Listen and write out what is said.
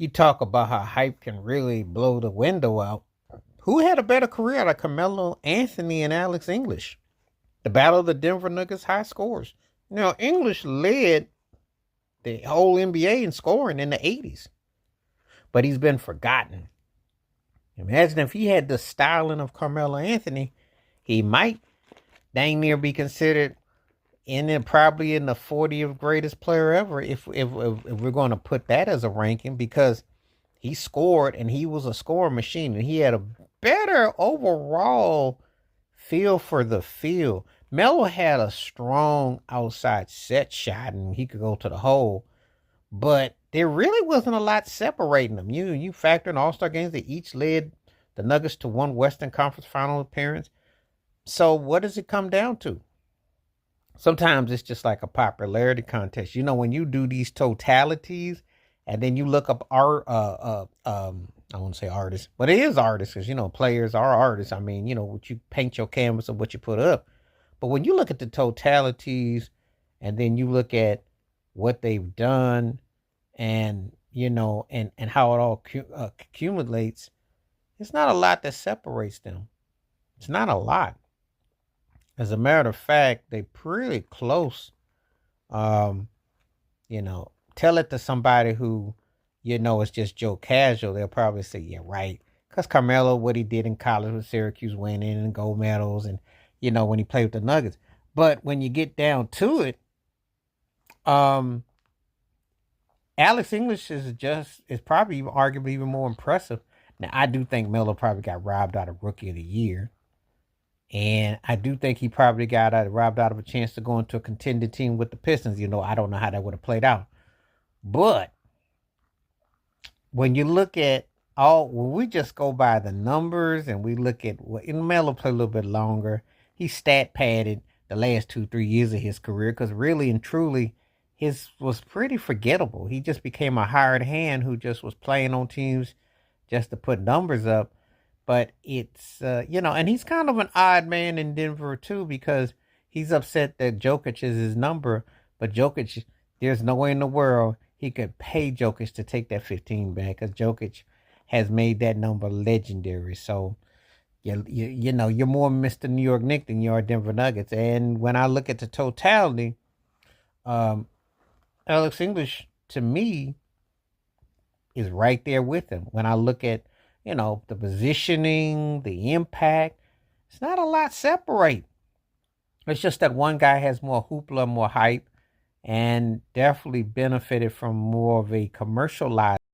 You talk about how hype can really blow the window out. Who had a better career out of Carmelo Anthony and Alex English? The battle of the Denver Nuggets high scores. Now, English led the whole NBA in scoring in the 80s, but he's been forgotten. Imagine if he had the styling of Carmelo Anthony, he might dang near be considered probably in the 40th greatest player ever if we're going to put that as a ranking, because he scored and he was a scoring machine and he had a better overall feel for the field. Melo had a strong outside set shot and he could go to the hole, but there really wasn't a lot separating them. You factor in All-Star games, they each led the Nuggets to one Western Conference final appearance. So what does it come down to? Sometimes it's just like a popularity contest. When you do these totalities and then you look up art, I won't say artists, but it is artists because, players are artists. I mean, what you paint your canvas of what you put up. But when you look at the totalities and then you look at what they've done and, and how it all accumulates, it's not a lot that separates them. It's not a lot. As a matter of fact, they pretty close. Um, Tell it to somebody who, is just Joe Casual. They'll probably say, yeah, right. Because Carmelo, what he did in college with Syracuse, winning and gold medals, and, when he played with the Nuggets. But when you get down to it, Alex English is probably arguably even more impressive. Now, I do think Melo probably got robbed out of Rookie of the Year. And I do think he probably got robbed out of a chance to go into a contending team with the Pistons. I don't know how that would have played out. But when you look at when we just go by the numbers and we look at Melo played a little bit longer. He stat padded the last 2-3 years of his career because really and truly his was pretty forgettable. He just became a hired hand who just was playing on teams just to put numbers up. But it's, and he's kind of an odd man in Denver, too, because he's upset that Jokic is his number. But Jokic, there's no way in the world he could pay Jokic to take that 15 back because Jokic has made that number legendary. So, you're more Mr. New York Knicks than you are Denver Nuggets. And when I look at the totality, Alex English, to me, is right there with him. When I look at the positioning, the impact, it's not a lot separate. It's just that one guy has more hoopla, more hype, and definitely benefited from more of a commercialized